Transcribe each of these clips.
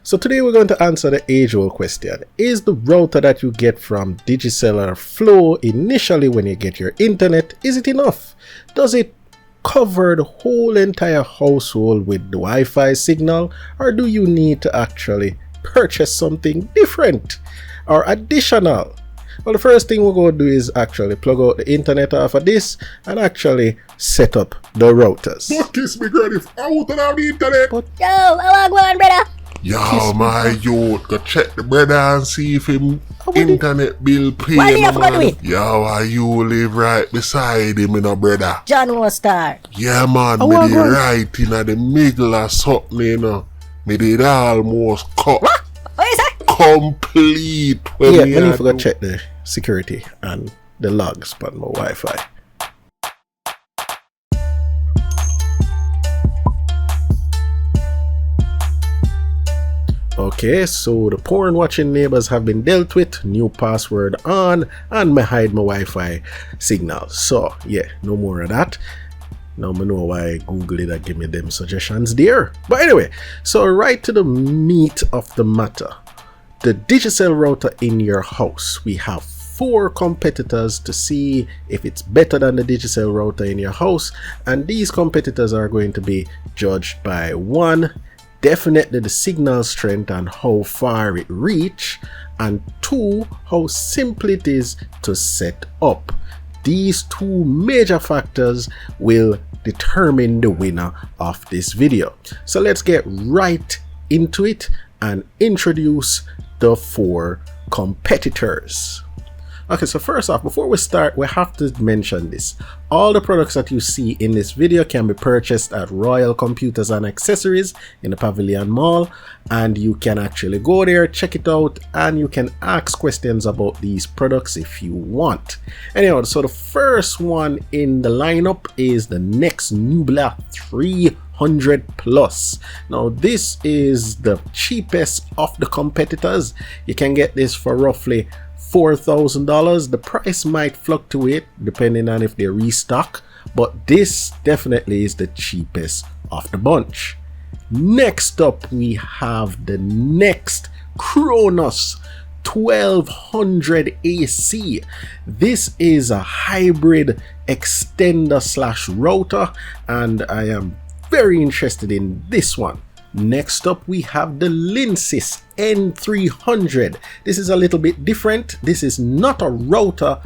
So today we're going to answer the age-old question. Is the router that you get from Digicel or Flow initially when you get your internet, is it enough? Does it cover the whole entire household with the Wi-Fi signal, or do you need to actually purchase something different or additional? Well, the first thing we're going to do is actually plug out the internet off of this and actually set up the routers. But this big girl is out of the internet. Yo, I want one, brother. Yo, my youth, go check the brother and see if him internet bill pay. Why you have to do it? Yo, why you live right beside him, you know, brother? John was star. Yeah, man, me did right in the middle of something, you know. Me did almost cut. What? What is that? Complete. Yeah, I need to check the security and the logs on my Wi-Fi. Okay, so the porn watching neighbors have been dealt with, new password on, and me hide my Wi-Fi signal. So yeah, no more of that. Now I know why Google did give me them suggestions there. But anyway, so right to the meat of the matter. The Digicel router in your house. We have 4 competitors to see if it's better than the Digicel router in your house, and these competitors are going to be judged by 1, definitely the signal strength and how far it reach, and 2, how simple it is to set up. These 2 major factors will determine the winner of this video. So let's get right into it and introduce the 4 competitors. Okay, so first off, before we start, we have to mention this. All the products that you see in this video can be purchased at Royale Computers and Accessories in the Pavilion Mall, and you can actually go there, check it out, and you can ask questions about these products if you want. Anyhow, so the first one in the lineup is the Nexxt Nebula 300 Plus. Now this is the cheapest of the competitors. You can get this for roughly $4,000. The price might fluctuate depending on if they restock, but this definitely is the cheapest of the bunch. Next up, we have the Nexxt Kronos 1200 AC. This is a hybrid extender slash router, and I am very interested in this one. Next up, we have the Linksys N300. This is a little bit different. This is not a router,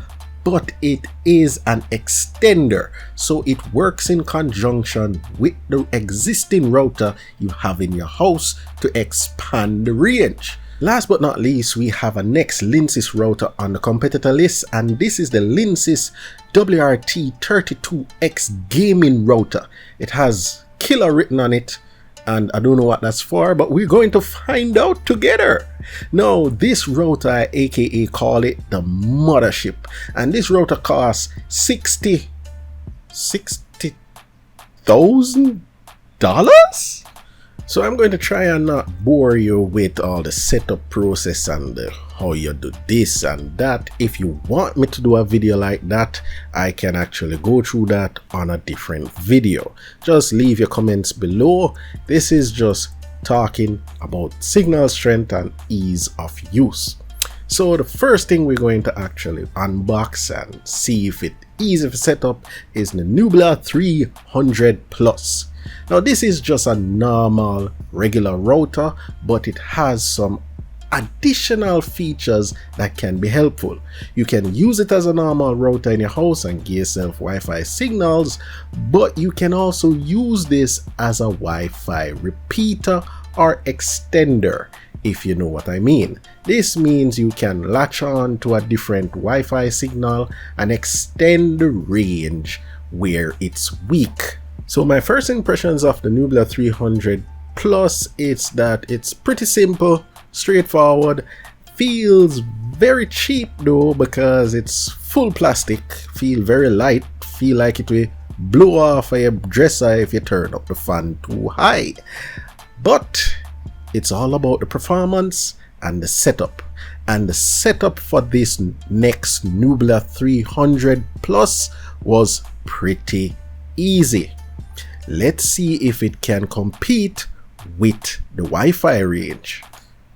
but it is an extender. So it works in conjunction with the existing router you have in your house to expand the range. Last but not least, we have a next Linksys router on the competitor list, and this is the Linksys WRT 32X gaming router. It has killer written on it, and I don't know what that's for, but we're going to find out together. Now, this router, I aka call it the mothership, and this router costs $60,000. So I'm going to try and not bore you with all the setup process and how you do this and that. If you want me to do a video like that, I can actually go through that on a different video. Just leave your comments below. This is just talking about signal strength and ease of use. So the first thing we're going to actually unbox and see if it's easy to set up is the Nebula 300 Plus. Now this is just a normal regular router, but it has some additional features that can be helpful. You can use it as a normal router in your house and give yourself Wi-Fi signals, but you can also use this as a Wi-Fi repeater or extender, if you know what I mean. This means you can latch on to a different Wi-Fi signal and extend the range where it's weak. So my first impressions of the Nebula 300 Plus is that it's pretty simple, straightforward, feels very cheap though because it's full plastic, feel very light, feel like it will blow off a dresser if you turn up the fan too high. But it's all about the performance and the setup. And the setup for this Nexxt Nebula 300 Plus was pretty easy. Let's see if it can compete with the Wi-Fi range.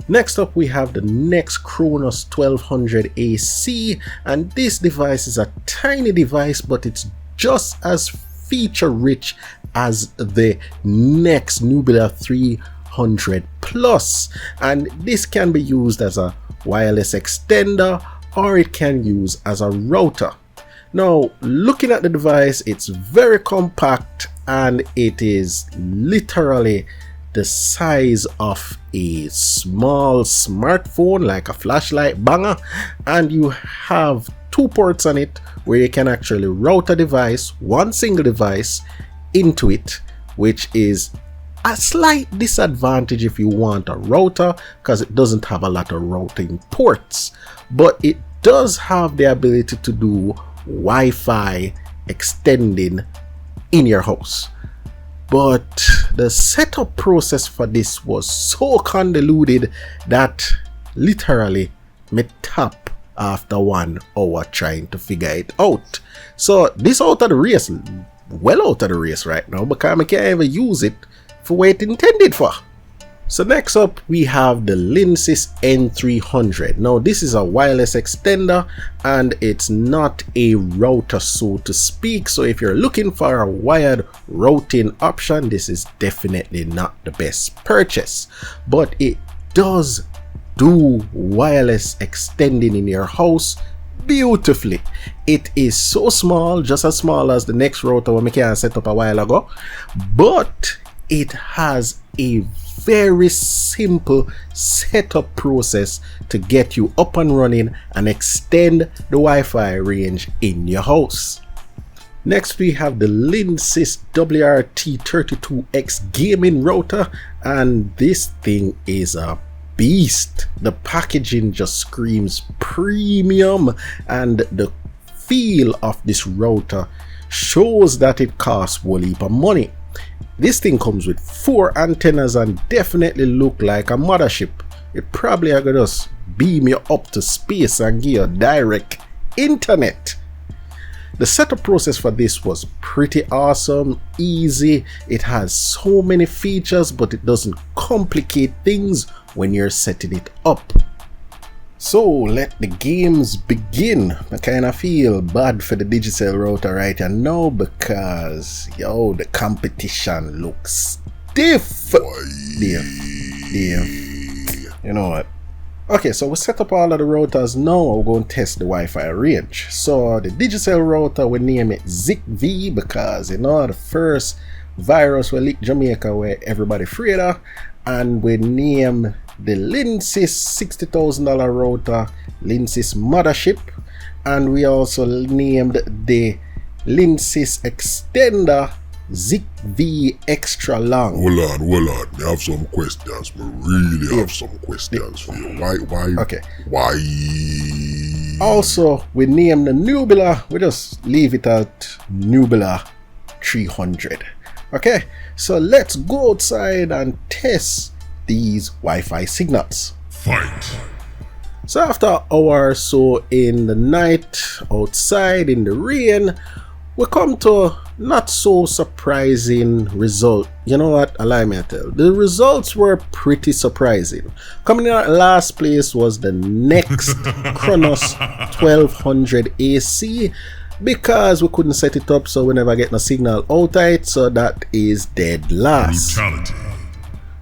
Next up, we have the Nexxt 1200 AC, and this device is a tiny device, but it's just as feature rich as the Nexxt Nebula 300 Plus, and this can be used as a wireless extender or it can use as a router. Now, looking at the device, it's very compact and it is literally the size of a small smartphone, like a flashlight banger, and you have 2 ports on it where you can actually route a device, one single device, into it, which is a slight disadvantage if you want a router because it doesn't have a lot of routing ports, but it does have the ability to do Wi-Fi extending in your house. But the setup process for this was so convoluted that literally me tap after 1 hour trying to figure it out. So this out of the race, well out of the race right now, because I can't even use it for what it intended for. So next up, we have the Linksys N300. Now this is a wireless extender and it's not a router, so to speak. So if you're looking for a wired routing option, this is definitely not the best purchase, but it does do wireless extending in your house beautifully. It is so small, just as small as the Nexxt router we can set up a while ago, but it has a very simple setup process to get you up and running and extend the Wi-Fi range in your house. Next, we have the Linksys WRT 32X gaming router, and this thing is a beast. The packaging just screams premium, and the feel of this router shows that it costs a heap of money. This thing comes with 4 antennas and definitely look like a mothership. It probably are gonna just beam you up to space and give you direct internet. The setup process for this was pretty awesome, easy. It has so many features, but it doesn't complicate things when you're setting it up. So let the games begin. I kind of feel bad for the Digicel router right now because yo, the competition looks stiff. Damn. You know what? Okay, so we set up all of the routers now. We're going to test the Wi-Fi range. So the Digicel router, we name it ZigV because you know the first virus we leaked Jamaica where everybody afraid of, and we name the Linksys $60,000 router Linksys Mothership, and we also named the Linksys extender ZigV Extra Long. Hold on. I have some questions. I really have some questions for you. Why? Okay. Why? Also, we named the Nebula. We just leave it at Nebula 300. Okay, so let's go outside and test these Wi-Fi signals. Fight. So after an hour or so in the night outside in the rain, we come to not so surprising result. You know what? Allow me to tell. The results were pretty surprising. Coming in at last place was the Nexxt 1200 AC, because we couldn't set it up, so we never get no signal out of it, so that is dead last. Brutality.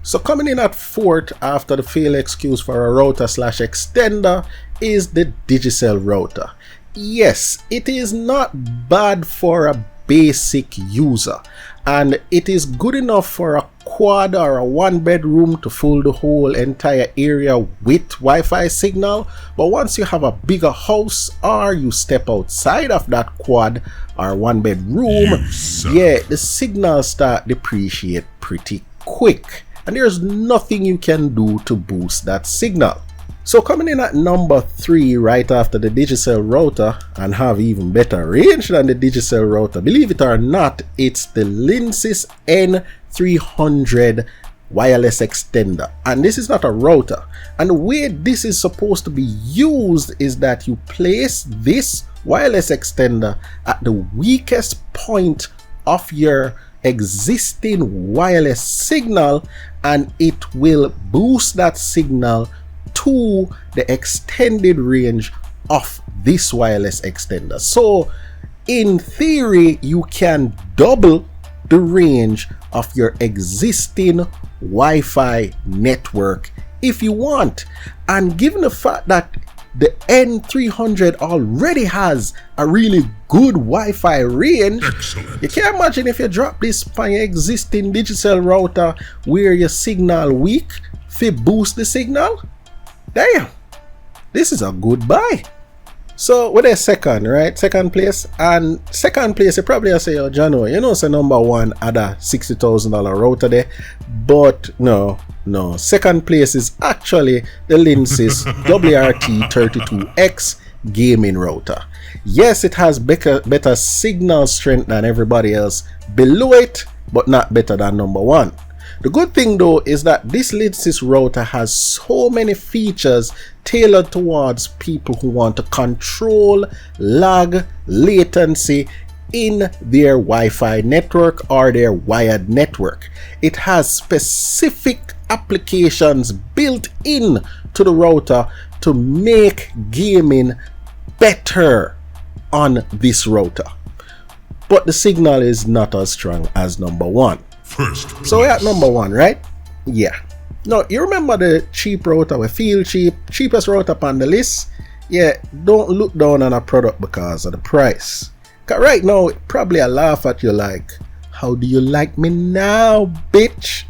So coming in at 4th after the failed excuse for a router / extender is the Digicel router. Yes, it is not bad for a basic user, and it is good enough for a quad or a 1-bedroom to fill the whole entire area with Wi-Fi signal. But once you have a bigger house or you step outside of that quad or 1-bedroom, yeah, the signals start depreciate pretty quick, and there's nothing you can do to boost that signal. So coming in at number 3 right after the Digicel router, and have even better range than the Digicel router, believe it or not, it's the Linksys N300 wireless extender. And this is not a router, and the way this is supposed to be used is that you place this wireless extender at the weakest point of your existing wireless signal and it will boost that signal to the extended range of this wireless extender. So in theory, you can double the range of your existing Wi-Fi network if you want. And given the fact that the N300 already has a really good Wi-Fi range, you can imagine if you drop this on your existing Digicel router where your signal weak, if you boost the signal, damn, this is a good buy. So with a second, right? Second place, and second place, you probably say, oh, Jano, you know, it's a number one at a $60,000 router there, but no. Second place is actually the Linksys WRT 32X gaming router. Yes, it has better signal strength than everybody else below it, but not better than number one. The good thing though is that this Linksys router has so many features tailored towards people who want to control lag, latency in their Wi-Fi network or their wired network. It has specific applications built in to the router to make gaming better on this router. But the signal is not as strong as number one. So we're at number one, right? Yeah. Now, you remember the cheap router, we feel cheap, cheapest router on the list? Yeah, don't look down on a product because of the price. Because right now, it probably a laugh at you like, how do you like me now, bitch?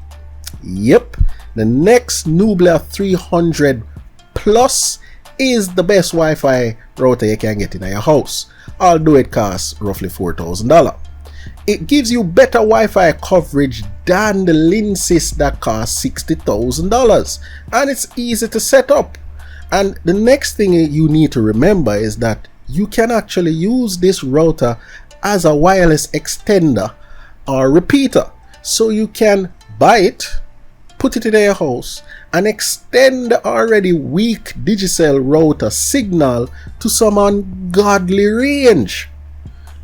Yep, the Nexxt Nebula 300 Plus is the best Wi-Fi router you can get in your house, although it costs roughly $4,000. It gives you better Wi-Fi coverage than the Linksys that costs $60,000, and it's easy to set up. And the next thing you need to remember is that you can actually use this router as a wireless extender or repeater. So you can buy it, put it in your house, and extend the already weak Digicel router signal to some ungodly range.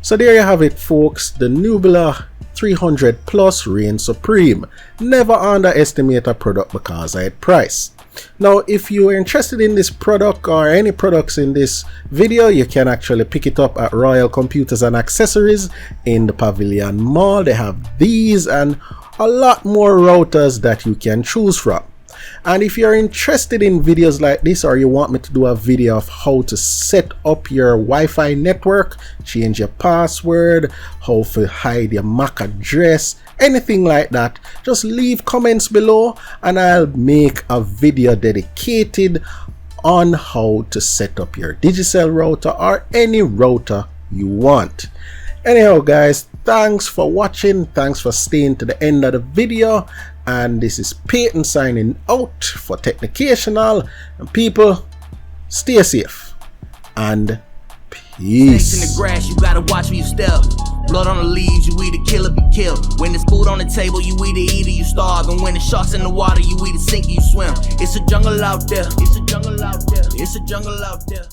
So there you have it, folks, the Nebula 300 Plus reigns supreme. Never underestimate a product because of its price. Now, if you are interested in this product or any products in this video, you can actually pick it up at Royale Computers and Accessories in the Pavilion Mall. They have these and a lot more routers that you can choose from. And if you're interested in videos like this, or you want me to do a video of how to set up your Wi-Fi network, change your password, how to hide your MAC address, anything like that, just leave comments below and I'll make a video dedicated on how to set up your Digicel router or any router you want. Anyhow guys, thanks for watching, thanks for staying to the end of the video, and this is Peyton signing out for Technicational, and people, stay safe and peace. Snakes in the grass, you gotta watch where you step. Blood on the leaves, you either kill or be killed. When there's food on the table, you either eat or you starve. And when the sharks in the water, you either sink or you swim. It's a jungle out there. It's a jungle out there. It's a jungle out there.